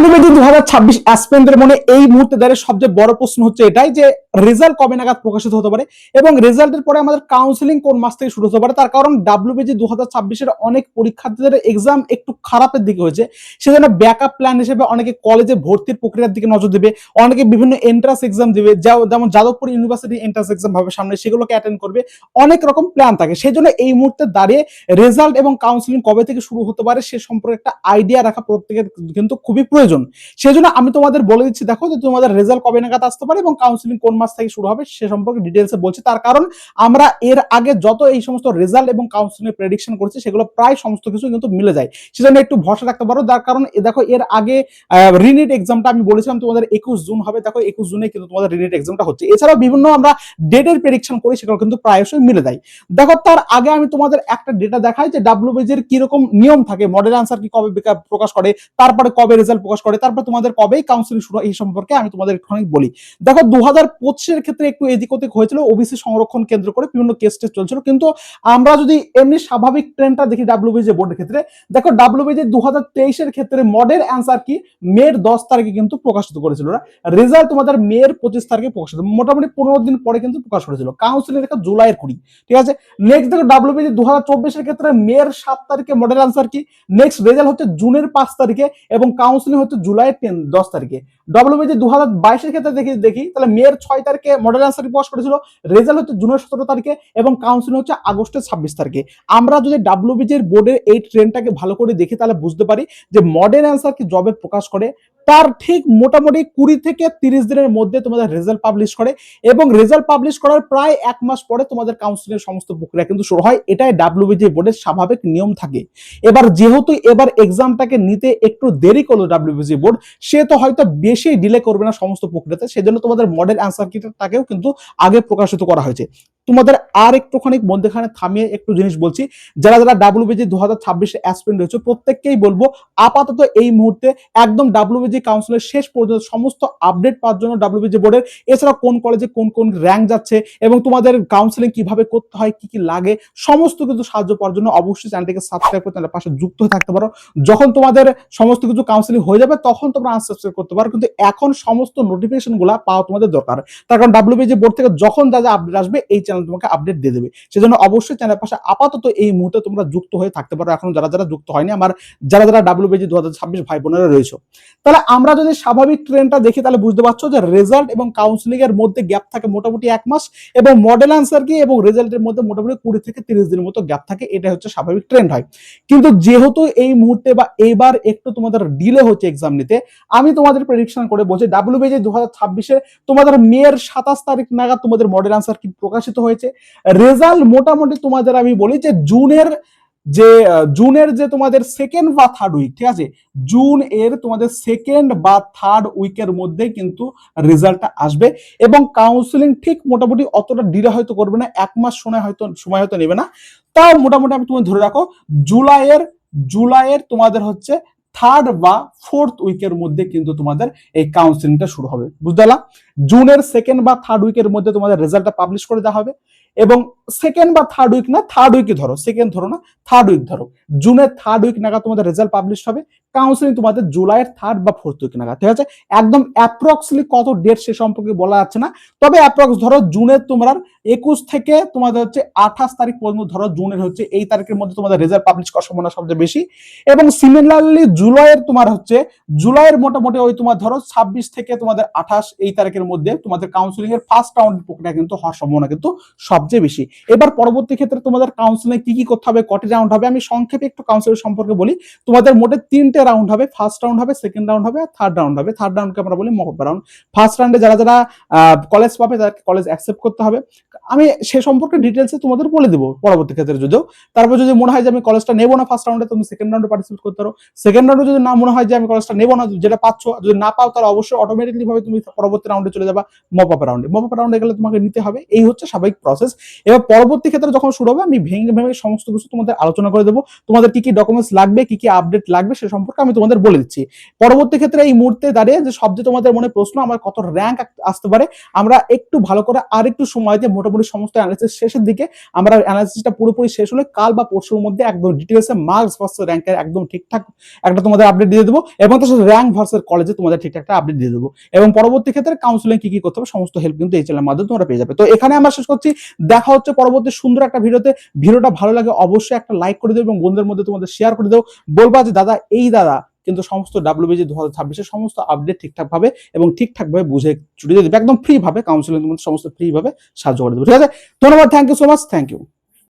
WBG 2026 অ্যাসপিরেন্টদের মনে এই মুহূর্তে দাঁড়িয়ে সবচেয়ে বড় প্রশ্ন হচ্ছে এটাই যে রেজাল্ট কবে নাগাদ প্রকাশিত হতে পারে এবং রেজাল্টের পরে আমাদের কাউন্সিলিং কোন মাস থেকে শুরু হতে পারে। তার কারণ ডাব্লিউবিজি 2026 এর অনেক পরীক্ষার্থীদের এক্সাম একটু খারাপের দিকে হয়েছে, সেজন্য ব্যাকআপ প্ল্যান হিসেবে অনেকে কলেজে ভর্তির প্রক্রিয়ার দিকে নজর দেবে, অনেকে বিভিন্ন এন্ট্রান্স এক্সাম দিবে, যেমন যাদবপুর ইউনিভার্সিটি এন্ট্রান্স এক্সাম হবে সামনে, সেগুলোকে অ্যাটেন্ড করবে, অনেক রকম প্ল্যান থাকে। সেই জন্য এই মুহূর্তে দাঁড়িয়ে রেজাল্ট এবং কাউন্সিলিং কবে থেকে শুরু হতে পারে সে সম্পর্কে একটা আইডিয়া রাখা প্রত্যেকের কিন্তু খুবই প্রয়োজন। সেজন্য আমি তোমাদের বলে দিচ্ছি, দেখো যে তোমাদের রেজাল্ট কবে নাগাদ আসতে পারে এবং কাউন্সিলিং কোন মাস থেকে শুরু হবে সে সম্পর্কে ডিটেলসে বলছি। তার কারণ আমরা এর আগে যত এই সমস্ত রেজাল্ট এবং কাউন্সিলিং প্রেডিকশন করছি সেগুলো প্রায় সমস্ত কিছু কিন্তু মিলে যায়, সেজন্য একটু ভরসা রাখতে পারো। তার কারণ দেখো এর আগে রিনিট এক্সামটা আমি বলেছিলাম তোমাদের 21 জুন হবে, দেখো 21 জুনে কিন্তু তোমাদের রিনিট এক্সামটা হচ্ছে। এছাড়াও বিভিন্ন আমরা ডেটের প্রেডিকশন করি, সেগুলো কিন্তু প্রায়শই মিলে যায়। দেখো তার আগে আমি তোমাদের একটা ডেটা দেখাই যে ডাব্লিউবিজি এর কিরকম নিয়ম থাকে, মডেল আনসার কি কবে প্রকাশ করে, তারপরে কবে রেজাল্ট প্রকাশ করে, তারপর তোমাদের কবে কাউন্সিলিং শুরু, এই সম্পর্কে আমি তোমাদের একটুখানি বলি। দেখো 2025 এর ক্ষেত্রে একটু এদিক ওদিক হয়েছিল, ওবিসি সংরক্ষণ কেন্দ্র করে বিভিন্ন কেস টেস্ট চলছিল, কিন্তু আমরা যদি এমনি স্বাভাবিক ট্রেন্ডটা দেখি ডাব্লিউবিজি বোর্ডের ক্ষেত্রে, দেখো ডাব্লিউবিজি 2023 এর ক্ষেত্রে মডেল আনসার কি মের 10 তারিখে কিন্তু প্রকাশিত করেছিল, রেজাল্ট তোমাদের মের 25 তারিখে প্রকাশিত, মোটামুটি 15 দিন পরে কিন্তু প্রকাশ করেছিল। কাউন্সিলিং দেখো জুলাইয়ের 20, ঠিক আছে। নেক্সট দেখো ডাব্লিউবিজি 2024 এর ক্ষেত্রে মের 7 তারিখে মডেল আনসার কি, নেক্সট রেজাল্ট হচ্ছে জুনের 5 তারিখে এবং কাউন্সিলিং হচ্ছে জুলাইয়ের 10 তারিখে। ডাব্লিউবিজি 2022 এর ক্ষেত্রে দেখি তাহলে মের 6 তারিখে মডেল আনসার প্রকাশ করেছিল, রেজাল্ট হচ্ছে জুনের 17 তারিখে এবং কাউন্সিলিং হচ্ছে আগস্টের 26 তারিখে। আমরা যদি ডাব্লিউবিজি এর বোর্ডের এই ট্রেন্ডটাকে ভালো করে দেখি তাহলে বুঝতে পারি যে মডেল আনসার কি জবে প্রকাশ করে তার ঠিক মোটামুটি 20 থেকে 30 দিনের মধ্যে তোমাদের রেজাল্ট পাবলিশ করে এবং রেজাল্ট পাবলিশ করার প্রায় 1 মাস পরে তোমাদের কাউন্সিলিং এর সমস্ত প্রক্রিয়া কিন্তু শুরু হয়। এটাই ডাব্লিউবিজি বোর্ডের স্বাভাবিক নিয়ম থাকে। এবার যেহেতু এবার এক্সামটাকে নিতে একটু দেরি করলো ডাব্লিউবিজি বোর্ড, সে তো হয়তো বেশি ডিলে করবে না সমস্ত প্রক্রিয়াতে, সেজন্য তোমাদের মডেল অ্যান্সার কিটাকেও কিন্তু আগে প্রকাশিত করা হয়েছে। তোমাদের আর একটুখানি মধ্যখানে থামিয়ে একটু জিনিস বলছি, যারা যারা ডাব্লিউবিজি 2026 অ্যাসপিরেন্ট হয়েছে প্রত্যেককেই বলবো আপাতত এই মুহূর্তে একদম ডাব্লিউবিজি কাউন্সিলের শেষ পর্যন্ত সমস্ত আপডেট পাওয়ার জন্য ডাব্লিউবিজি বোর্ডের, এছাড়া কোন কলেজে কোন কোন র্যাঙ্ক যাচ্ছে এবং তোমাদের কাউন্সিলিং কিভাবে করতে হয়, কি কি লাগে, সমস্ত কিছু সাহায্য পাওয়ার জন্য অবশ্যই চ্যানেলটিকে সাবস্ক্রাইব করে চ্যানেলের পাশে যুক্ত হয়ে থাকতে পারো। যখন তোমাদের সমস্ত কিছু কাউন্সিলিং হয়ে যাবে তখন তোমরা আনসাবস্ক্রাইব করতে পারো, কিন্তু এখন সমস্ত নোটিফিকেশন গুলা পাওয়া তোমাদের দরকার। তার কারণ ডাব্লিউবিজি বোর্ড থেকে যখন যা যা আপডেট আসবে এই চ্যানেল তোমাকে আপডেট দিয়ে দেবে, সেজন্য অবশ্যই চ্যানেলের পাশে আপাতত এই মুহূর্তে তোমরা যুক্ত হয়ে থাকতে পারো এখন যারা যারা যুক্ত হয়নি, আমার যারা যারা ডাব্লিউবিজি 2026 ভাই বোনেরা রয়েছে। তাহলে আমরা যদি স্বাভাবিক ট্রেন্ডটা দেখি তাহলে বুঝতে পারছো যে রেজাল্ট এবং কাউন্সিলিং এর মধ্যে গ্যাপ থাকে মোটামুটি 1 মাস এবং মডেল আনসার কি এবং রেজাল্টের মধ্যে মোটামুটি 20 থেকে 30 দিনের মতো গ্যাপ থাকে, এটা হচ্ছে স্বাভাবিক ট্রেন্ড হয়। কিন্তু যেহেতু এই মুহূর্তে বা এইবার একটু তোমাদের ডিলে হচ্ছে এক্সাম নিতে, আমি তোমাদের প্রেডিকশন করে বলছি ডাব্লিউবিজি 2026 এ তোমাদের মের 27 তারিখ নাগাদ তোমাদের মডেল আনসার কি প্রকাশিত হয়েছে। রেজাল্ট মোটামুটি তোমাদের আমি বলি যে জুনের যে তোমাদের সেকেন্ড বা থার্ড উইক, ঠিক আছে, জুন এর তোমাদের সেকেন্ড বা থার্ড উইকের মধ্যে কিন্তু রেজাল্টটা আসবে এবং কাউন্সিলিং ঠিক মোটামুটি অতটা ডিলে হয়তো করবে না, 1 মাস সময় হয়তো নেবে না, তাও মোটামুটি আমি তুমি ধরে রাখো জুলাইয়ের তোমাদের হচ্ছে থার্ড বা ফোর্থ উইকের মধ্যে কিন্তু তোমাদের এই কাউন্সিলিংটা শুরু হবে। বুঝতে পারলাম? জুনের সেকেন্ড বা থার্ড উইকের মধ্যে তোমাদের রেজাল্টটা পাবলিশ করে দেওয়া হবে এবং সেকেন্ড বা থার্ড উইক না, থার্ড উইকে ধরো, সেকেন্ড ধরো না, থার্ড উইক ধরো, জুনের থার্ড উইক নাগাদ তোমাদের রেজাল্ট পাবলিশ হবে, কাউন্সিলিং তোমাদের জুলাইয়ের থার্ড বা ফোর্থ উইক নাগাদ, ঠিক আছে। একদম অ্যাপ্রক্সলি কত ডেট সে সম্পর্কে বলা যাচ্ছে না, তবে অ্যাপ্রক্স ধরো জুনের তোমার 21 থেকে তোমাদের হচ্ছে 28 তারিখ পর্যন্ত ধরো, জুনের হচ্ছে এই তারিখের মধ্যে তোমাদের রেজাল্ট পাবলিশ করার সম্ভাবনা সবচেয়ে বেশি এবং সিমিলারলি জুলাইয়ের মোটামুটি ওই তোমার ধরো 26 থেকে তোমাদের 28 এই তারিখের মধ্যে তোমাদের কাউন্সিলিং এর ফার্স্ট রাউন্ডের প্রক্রিয়া কিন্তু হওয়ার সম্ভাবনা কিন্তু সবচেয়ে বেশি। এবার পরবর্তী ক্ষেত্রে তোমাদের কাউন্সিলিং কি কি করতে হবে, কটি রাউন্ড হবে, আমি সংক্ষেপে একটু কাউন্সিলিং সম্পর্কে বলি। তোমাদের মোটে 3টে রাউন্ড হবে, ফার্স্ট রাউন্ড হবে, সেকেন্ড রাউন্ড হবে আর থার্ড রাউন্ড হবে। থার্ড রাউন্ডকে আমরা বলি মক রাউন্ড। ফার্স্ট রাউন্ডে যারা যারা কলেজ পাবে তাদেরকে কলেজ অ্যাকসেপ্ট করতে হবে, আমি সে সম্পর্কে ডিটেলসে তোমাদের বলে দেবো পরবর্তী ক্ষেত্রে যদিও। তারপর যদি মনে হয় যে আমি কলেজটা নেবো না ফার্স্ট রাউন্ডে, তুমি সেকেন্ড রাউন্ডে পার্টিসিপেট করতে পারো। সেকেন্ড রাউন্ডে যদি না মনে হয় যে আমি কলেজটা নেবো না, যেটা পাচ্ছ, যদি না পাও তাহলে অবশ্যই অটোমেটিকলি ভাবে তুমি পরবর্তী রাউন্ডে চলে যাবা মপ আপ রাউন্ডে। মপ আপ রাউন্ডে গেলে তোমাকে নিতে হবে, এই হচ্ছে স্বাভাবিক প্রসেস। প্রসেস। এবার পরবর্তী ক্ষেত্রে যখন শুরু হবে আমি ভেঙে ভেঙে সমস্ত কিছু তোমাদের আলোচনা করে দেবো, তোমাদের কি কি ডকুমেন্টস লাগবে, কি কি আপডেট লাগবে সে সম্পর্কে আমি তোমাদের বলে দিচ্ছি। পরবর্তী ক্ষেত্রে এই মুহূর্তে দাঁড়িয়ে যে সবচেয়ে তোমাদের মনে প্রশ্ন আমার কত র্যাঙ্ক আসতে পারে, আমরা একটু ভালো করে আর একটু সময় দিয়ে মোটামুটি সমস্ত অ্যানালিসিস শেষের দিকে, আমরা অ্যানালিসিসটা পুরোপুরি শেষ হলে কাল বা পরশুর মধ্যে একদম ডিটেলসে মার্কস ভার্সেস র্যাঙ্কের একদম ঠিকঠাক একটা তোমাদের আপডেট দিয়ে দেবো, এবং তার সাথে র্যাঙ্ক ভার্সেস কলেজে তোমাদের ঠিকঠাক একটা আপডেট দিয়ে দেবো, এবং পরবর্তী ক্ষেত্রে কাউন্সিলিং কি কি করতে হবে সমস্ত হেল্প কিন্তু এই চ্যানেলের মাধ্যমে তোমরা পেয়ে যাবে। তো এখানে আমরা শেষ করছি, দেখা হচ্ছে পরবর্তী সুন্দর একটা ভিডিওতে। ভিডিওটা ভালো লাগে অবশ্যই একটা লাইক করে দেবো এবং বন্ধুদের মধ্যে তোমাদের শেয়ার করে দেবো, বলবা যে দাদা এই দাদা কিন্তু সমস্ত ডাব্লিউবিজি 2026 সমস্ত আপডেট ঠিকঠাক ভাবে এবং ঠিকঠাক ভাবে বুঝে ছুটি দিয়ে দেবে, একদম ফ্রি ভাবে কাউন্সিলিং তোমাদের সমস্ত ফ্রি ভাবে সাহায্য করে দেবে। ঠিক আছে, ধন্যবাদ, thank you so much, thank you.